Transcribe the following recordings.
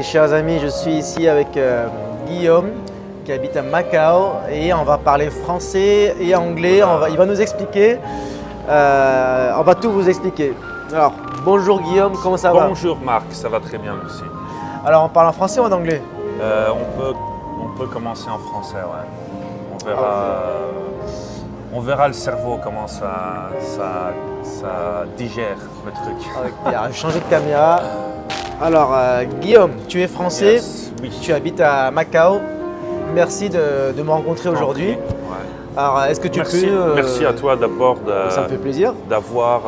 Chers amis, je suis ici avec Guillaume qui habite à Macao et on va parler français et anglais. Il va nous expliquer, on va tout vous expliquer. Alors, bonjour Guillaume, comment ça va? Bonjour Marc, ça va très bien, merci. Alors, on parle en français ou en anglais? On peut commencer en français, ouais. On verra le cerveau, comment ça digère le truc. Il a changé de caméra. Alors, Guillaume, tu es français, Yes, oui. Tu habites à Macao. Merci de me rencontrer aujourd'hui. Ouais. Alors, est-ce que tu peux… Merci à toi d'abord Ça me fait plaisir. d'avoir,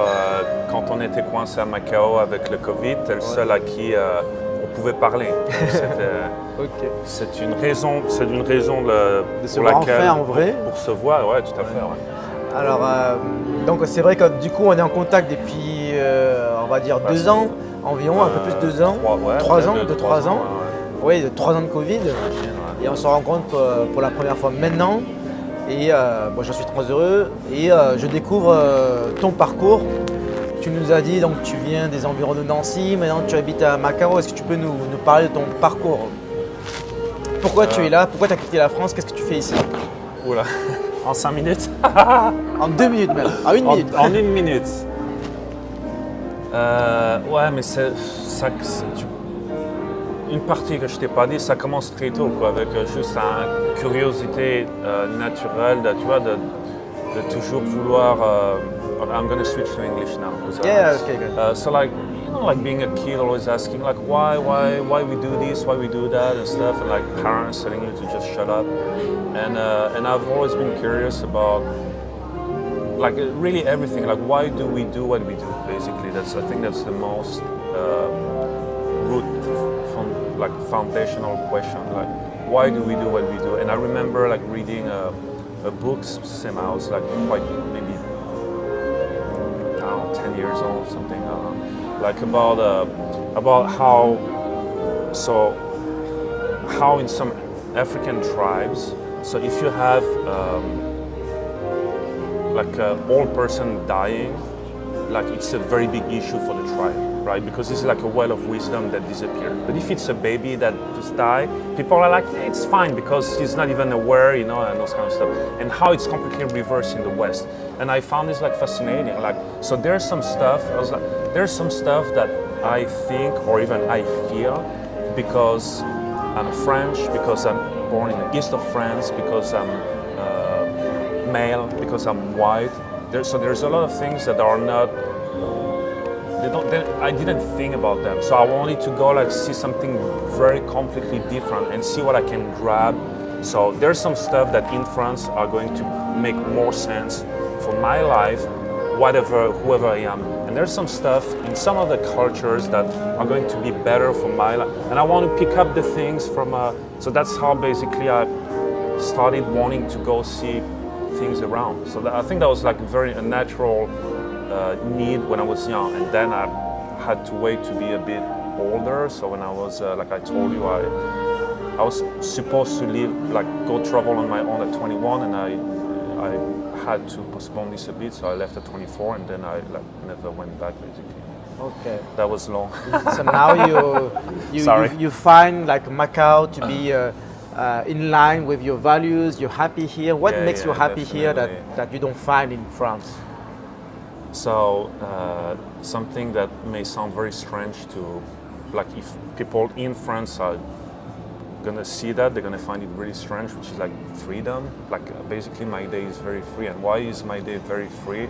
quand on était coincé à Macao avec le Covid, tu es le seul à qui on pouvait parler. Ok. C'est une raison, De se pour voir laquelle… enfin en vrai. Pour se voir, ouais, tout à fait. Ouais. Alors, donc c'est vrai que du coup, on est en contact depuis, on va dire 2 ans environ, un peu plus de 2 ans. 3 ans, de 3 ans. Oui, de 3 ans de Covid. Et on se rencontre pour la première fois maintenant. Et moi, je suis très heureux. Et je découvre ton parcours. Tu nous as dit donc tu viens des environs de Nancy, maintenant tu habites à Macao. Est-ce que tu peux nous parler de ton parcours? Pourquoi tu es là? Pourquoi tu as quitté la France? Qu'est-ce que tu fais ici? Oula, en 5 minutes. En 2 minutes même, en 1 minute. En 1 minute. Ouais, mais une partie que je t'ai pas dit, ça commence très tôt, quoi, avec juste une curiosité naturelle, tu vois, de toujours vouloir. I'm gonna switch to English now. Yeah, okay, good. So like, you know, like being a kid, always asking like why we do this, why we do that and stuff, and like parents telling you to just shut up. And I've always been curious about like really everything. Like why do we do what we do? Basically, I think that's the most root like foundational question. Like why do we do what we do? And I remember like reading a book since I was like quite maybe 10 years old, something like about how in some African tribes, so if you have like an old person dying, like it's a very big issue for the tribe, right? Because it's like a well of wisdom that disappears. But if it's a baby that just died, people are like, hey, it's fine because he's not even aware, you know, and those kind of stuff. And how it's completely reversed in the West. And I found this like fascinating. Like, so there's some stuff, there's some stuff that I think or even I feel because I'm French, because I'm born in the east of France, because I'm male, because I'm white. So there's a lot of things that are not, I didn't think about them. So I wanted to go like see something very completely different and see what I can grab. So there's some stuff that in France are going to make more sense for my life, whoever I am. And there's some stuff in some of the cultures that are going to be better for my life. And I want to pick up the things from, so that's how basically I started wanting to go see things around. So I think that was like a natural need when I was young. And then I had to wait to be a bit older. So when I was, like I told you, I was supposed to go travel on my own at 21, and I had to postpone this a bit, so I left at 24, and then I never went back basically. Okay. That was long. So now you find like Macao to be in line with your values. You're happy here. What makes you happy here that you don't find in France? So something that may sound very strange to, like if people in France are gonna see that, they're gonna find it really strange, which is like freedom. Like basically my day is very free. And why is my day very free?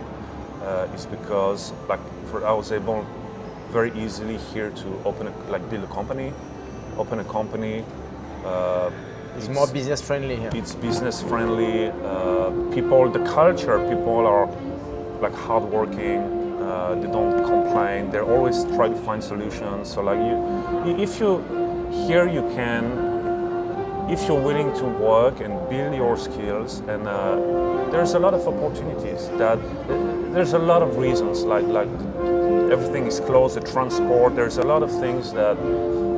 Is because like I was able very easily here to build a company, open a company. It's more business friendly here. It's business friendly. The culture, people are like hardworking. They don't complain. They always try to find solutions. So like if you're willing to work and build your skills, and there's a lot of opportunities. There's a lot of reasons. Like everything is closed. The transport. There's a lot of things that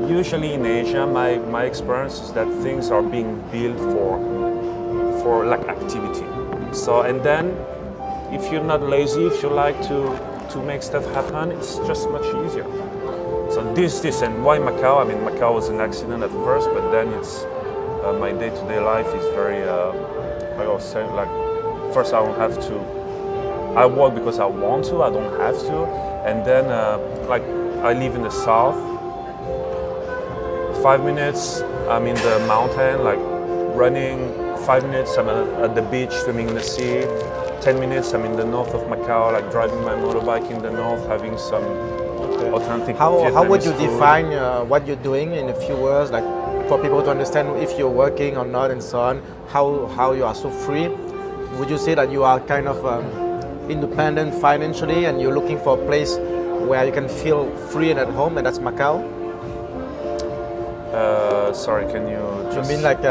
usually in Asia, my experience is that things are being built for like activity. So and then if you're not lazy, if you like to make stuff happen, it's just much easier. So this, and why Macau? I mean, Macau was an accident at first, but then it's my day-to-day life is very, like I was saying, like first I don't have to. I work because I want to. I don't have to, and then like I live in the south. 5 minutes, I'm in the mountain, like running. 5 minutes, I'm at the beach, swimming in the sea. 10 minutes, I'm in the north of Macau, like driving my motorbike in the north, having some authentic How would you Vietnamese food. define what you're doing in a few words, like for people to understand if you're working or not and so on, how you are so free? Would you say that you are kind of independent financially and you're looking for a place where you can feel free and at home, and that's Macau? Sorry, can you just... I mean, like,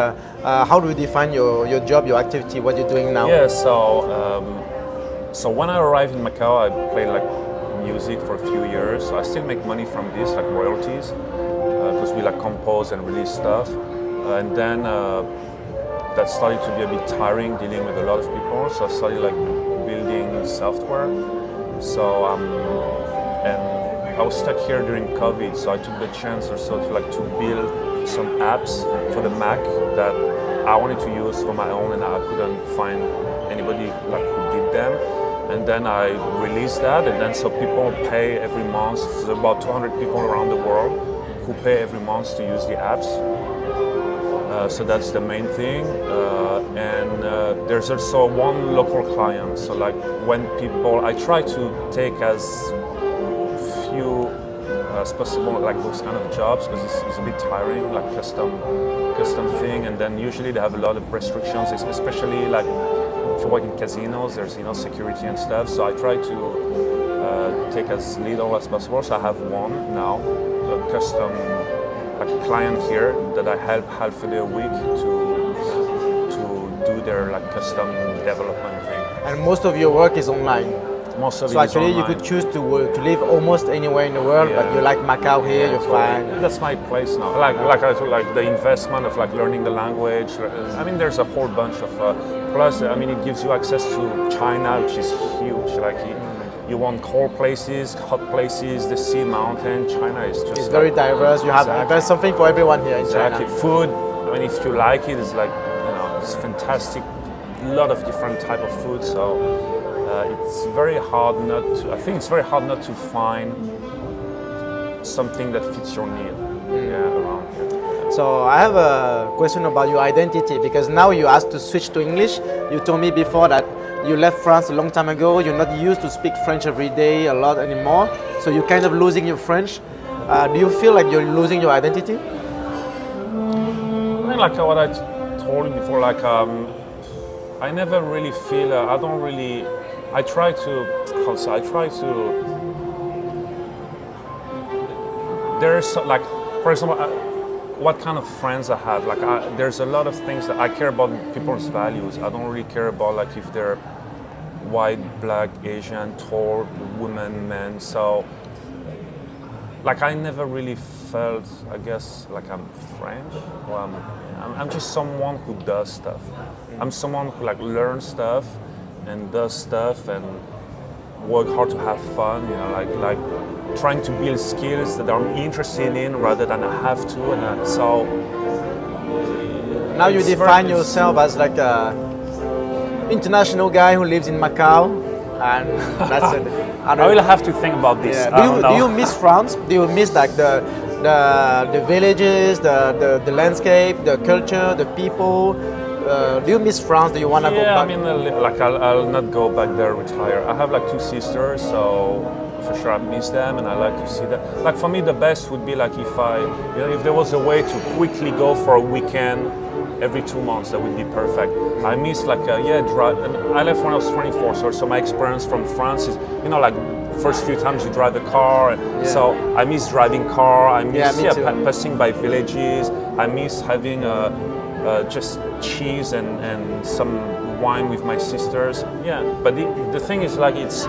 how do you define your job, your activity, what you're doing now? Yeah, so when I arrived in Macau, I played like music for a few years. So I still make money from this, like royalties, because we like compose and release stuff. And then that started to be a bit tiring, dealing with a lot of people. So I started like building software. So and I was stuck here during COVID, so I took the chance also to build some apps for the Mac that I wanted to use for my own, and I couldn't find anybody like who did them. And then I released that, and then so people pay every month. There's about 200 people around the world who pay every month to use the apps. So that's the main thing. And there's also one local client. So like when people, I try to take as few as possible, like those kind of jobs, because it's a bit tiring, like custom thing. And then usually they have a lot of restrictions, especially like if you work in casinos, there's security and stuff. So I try to take as little as possible. So I have one now, a custom like a client here that I help half a day a week to do their like custom development thing. And most of your work is online. Most of So it actually is you online. could choose to live almost anywhere in the world, but Yeah. you like Macau here, you're fine. That's my place now. Like the investment of like learning the language. I mean, there's a whole bunch of plus. I mean, it gives you access to China, which is huge. Like you want cold places, hot places, the sea, mountain. China is just It's very diverse. You have there's something for everyone here in exactly China. food. I mean, if you like it, it's like it's fantastic. A lot of different type of food. So. It's very hard not to. I think it's very hard not to find something that fits your need. Around here. So I have a question about your identity, because now you asked to switch to English. You told me before that you left France a long time ago. You're not used to speak French every day a lot anymore. So you're kind of losing your French. Do you feel like you're losing your identity? I mean, like what I told you before, like I never really feel. I don't really. I try to. There's like, for example, what kind of friends I have. Like, there's a lot of things that I care about people's values. I don't really care about like if they're white, black, Asian, tall, women, men. So, like, I never really felt, I guess, like I'm French. Or I'm just someone who does stuff. I'm someone who like learns stuff and does stuff and work hard to have fun, like trying to build skills that I'm interested in rather than I have to. And so now you define yourself as like a international guy who lives in Macau, and that's it. I will have to think about this. Yeah. Do you miss France? Do you miss like the villages, the landscape, the culture, the people? Do you miss France? Do you want to go back? Yeah, I mean, like I'll not go back there, retire. I have like 2 sisters, so for sure I miss them and I like to see them. Like for me, the best would be like if there was a way to quickly go for a weekend every 2 months, that would be perfect. I miss like drive. And I left when I was 24, so my experience from France is like first few times you drive a car. So I miss driving car. I miss passing by villages. I miss having just cheese and some wine with my sisters. Yeah, but the thing is like it's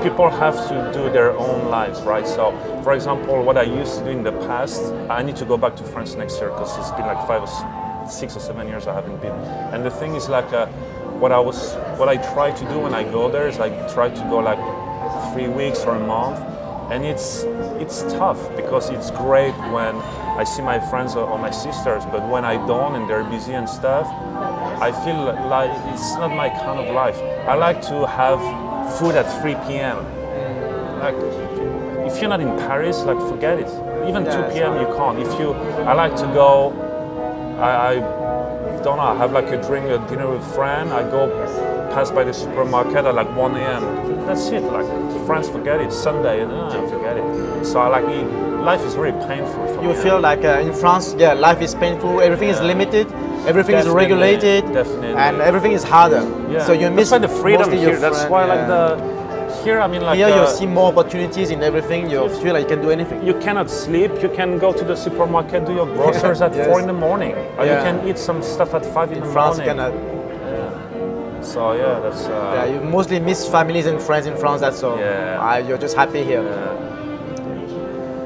people have to do their own lives, right? So for example, what I used to do in the past, I need to go back to France next year because it's been like 6 or 7 years I haven't been. And the thing is like what I try to do when I go there is like try to go like 3 weeks or a month And it's tough because it's great when I see my friends or my sisters, but when I don't and they're busy and stuff, I feel like it's not my kind of life. I like to have food at 3 p.m. Like, if you're not in Paris, like forget it. Even 2 p.m. you can't. I like to go. I don't know. I have like a dinner with a friend. I go pass by the supermarket at like 1 a.m. That's it. Like friends, forget it. Sunday, forget it. So I like it. Life is very painful for me. You feel like in France, life is painful. Everything is limited. Everything is regulated. Definitely. And everything is harder. Yeah. So you miss the freedom here. That's why here, I mean, like here you see more opportunities in everything. You feel like you can do anything. You cannot sleep. You can go to the supermarket, do your groceries at 4 in the morning, or you can eat some stuff at 5 in the France, morning. you cannot. So that's. You mostly miss families and friends in France. That's all. You're just happy here.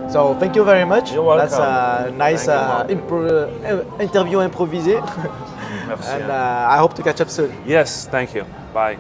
So thank you very much. You're welcome. That's a nice interview improvisé. Merci. And I hope to catch up soon. Yes, thank you. Bye.